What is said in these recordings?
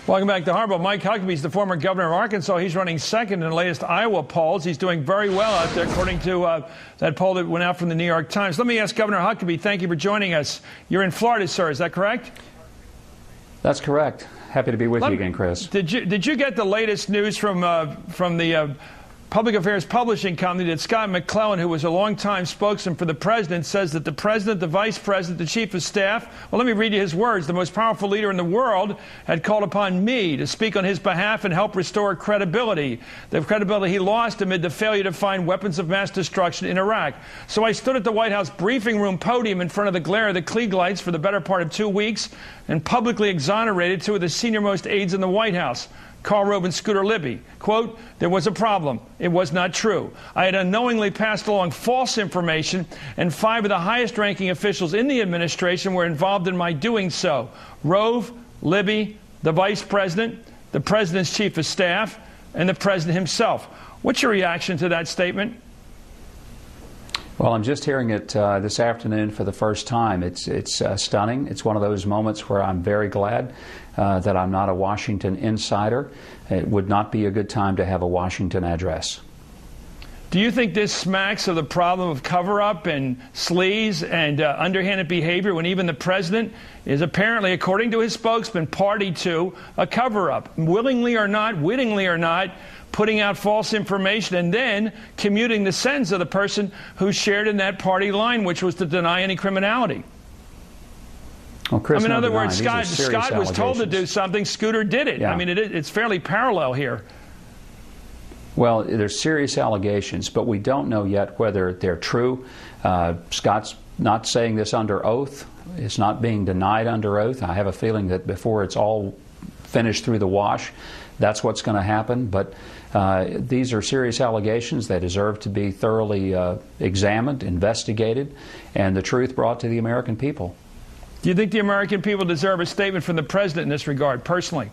Welcome back to Hardball. Mike Huckabee is the former governor of Arkansas. He's running second in the latest Iowa polls. He's doing very well out there, according to that poll that went out from the New York Times. Let me ask Governor Huckabee, thank you for joining us. You're in Florida, sir. Is that correct? That's correct. Happy to be with you again, Chris. Did you get the latest news from the Public Affairs Publishing Company that Scott McClellan, who was a longtime spokesman for the president, says that the president, the vice president, the chief of staff, well, let me read you his words, the most powerful leader in the world, had called upon me to speak on his behalf and help restore credibility, the credibility he lost amid the failure to find weapons of mass destruction in Iraq. So I stood at the White House briefing room podium in front of the glare of the Klieg lights for the better part of 2 weeks and publicly exonerated two of the senior-most aides in the White House, Karl Rove and Scooter Libby. Quote, there was a problem. It was not true. I had unknowingly passed along false information, and 5 of the highest-ranking officials in the administration were involved in my doing so. Rove, Libby, the vice president, the president's chief of staff, and the president himself. What's your reaction to that statement? Well, I'm just hearing it this afternoon for the first time. It's stunning. It's one of those moments where I'm very glad that I'm not a Washington insider. It would not be a good time to have a Washington address. Do you think this smacks of the problem of cover-up and sleaze and underhanded behavior when even the president is apparently, according to his spokesman, party to a cover-up, willingly or not, wittingly or not, putting out false information and then commuting the sentence of the person who shared in that party line, which was to deny any criminality? Well, Chris, in other words, Scott was told to do something, Scooter did it. Yeah. I mean, it's fairly parallel here. Well, there's serious allegations, but we don't know yet whether they're true. Scott's not saying this under oath. It's not being denied under oath. I have a feeling that before it's all finished through the wash, that's what's going to happen. But these are serious allegations. They deserve to be thoroughly examined, investigated, and the truth brought to the American people. Do you think the American people deserve a statement from the president in this regard, personally?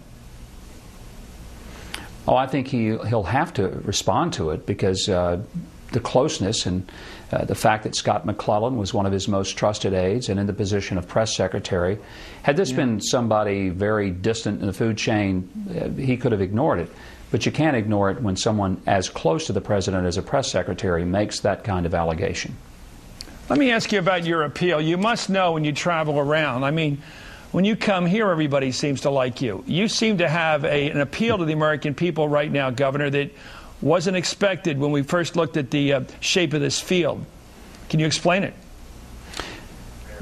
Oh, I think he'll have to respond to it because the closeness and the fact that Scott McClellan was one of his most trusted aides and in the position of press secretary. Had this been somebody very distant in the food chain, he could have ignored it. But you can't ignore it when someone as close to the president as a press secretary makes that kind of allegation. Let me ask you about your appeal. You must know when you travel around. I mean, when you come here, everybody seems to like you. You seem to have an appeal to the American people right now, Governor, that wasn't expected when we first looked at the shape of this field. Can you explain it?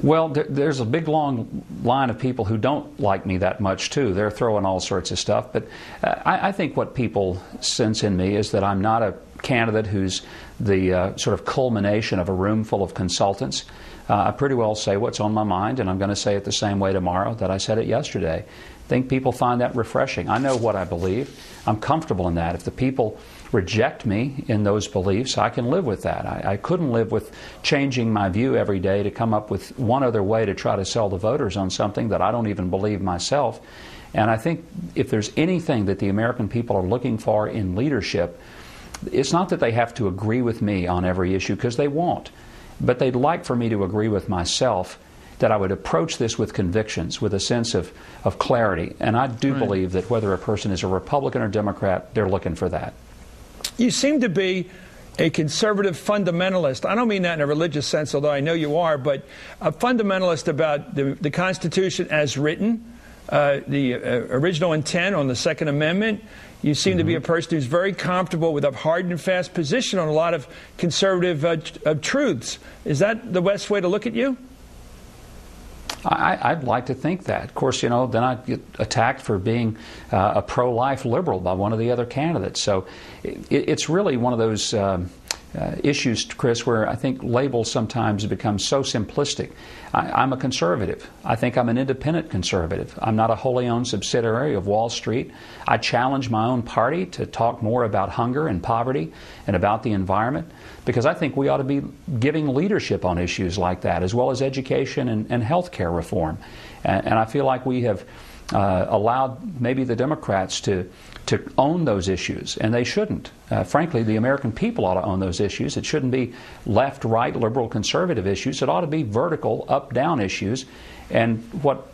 Well, there's a big, long line of people who don't like me that much, too. They're throwing all sorts of stuff. But I think what people sense in me is that I'm not a candidate who's the sort of culmination of a room full of consultants. I pretty well say what's on my mind, and I'm going to say it the same way tomorrow that I said it yesterday. I think people find that refreshing. I know what I believe. I'm comfortable in that. If the people reject me in those beliefs, I can live with that. I couldn't live with changing my view every day to come up with one other way to try to sell the voters on something that I don't even believe myself. And I think if there's anything that the American people are looking for in leadership, it's not that they have to agree with me on every issue, because they won't. But they'd like for me to agree with myself, that I would approach this with convictions, with a sense of clarity. And I do believe that whether a person is a Republican or Democrat, they're looking for that. You seem to be a conservative fundamentalist. I don't mean that in a religious sense, although I know you are, but a fundamentalist about the Constitution as written, the original intent on the Second Amendment. You seem to be a person who's very comfortable with a hard and fast position on a lot of conservative truths. Is that the best way to look at you? I'd like to think that. Of course, you know, then I'd get attacked for being a pro-life liberal by one of the other candidates. So it's really one of those issues, Chris, where I think labels sometimes become so simplistic. I'm a conservative. I think I'm an independent conservative. I'm not a wholly owned subsidiary of Wall Street. I challenge my own party to talk more about hunger and poverty and about the environment, because I think we ought to be giving leadership on issues like that, as well as education and health care reform. And I feel like we have allowed maybe the Democrats to own those issues, and they shouldn't. Frankly, the American people ought to own those issues. It shouldn't be left, right, liberal, conservative issues. It ought to be vertical, up, down issues. And what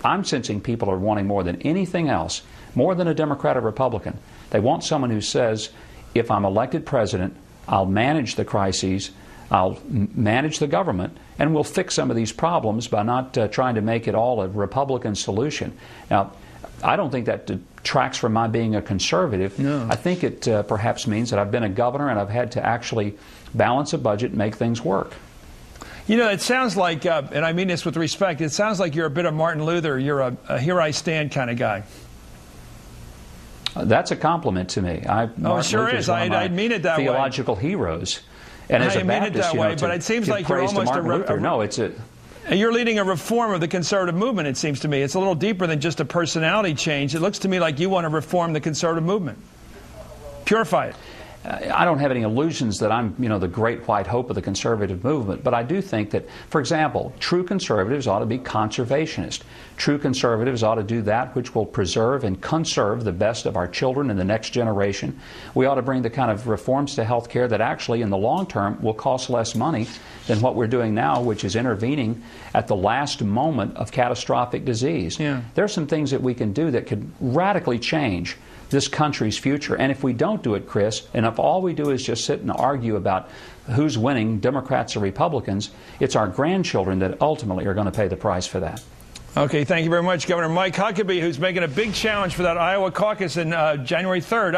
I'm sensing people are wanting more than anything else, more than a Democrat or Republican. They want someone who says, if I'm elected president, I'll manage the crises, I'll manage the government, and we'll fix some of these problems by not trying to make it all a Republican solution. Now, I don't think that detracts from my being a conservative. No. I think it perhaps means that I've been a governor and I've had to actually balance a budget and make things work. You know, it sounds like, and I mean this with respect, it sounds like you're a bit of Martin Luther. You're a here I stand kind of guy. That's a compliment to me. Oh, it sure is. I mean it that way. Theological heroes. And as a Baptist, but it seems like you're almost you're leading a reform of the conservative movement, it seems to me. It's a little deeper than just a personality change. It looks to me like you want to reform the conservative movement. Purify it. I don't have any illusions that I'm, the great white hope of the conservative movement, but I do think that, for example, true conservatives ought to be conservationist. True conservatives ought to do that which will preserve and conserve the best of our children and the next generation. We ought to bring the kind of reforms to health care that actually, in the long term, will cost less money than what we're doing now, which is intervening at the last moment of catastrophic disease. Yeah. There are some things that we can do that could radically change this country's future. And if we don't do it, Chris, and if all we do is just sit and argue about who's winning, Democrats or Republicans, it's our grandchildren that ultimately are going to pay the price for that. Okay, thank you very much, Governor Mike Huckabee, who's making a big challenge for that Iowa caucus in January 3rd.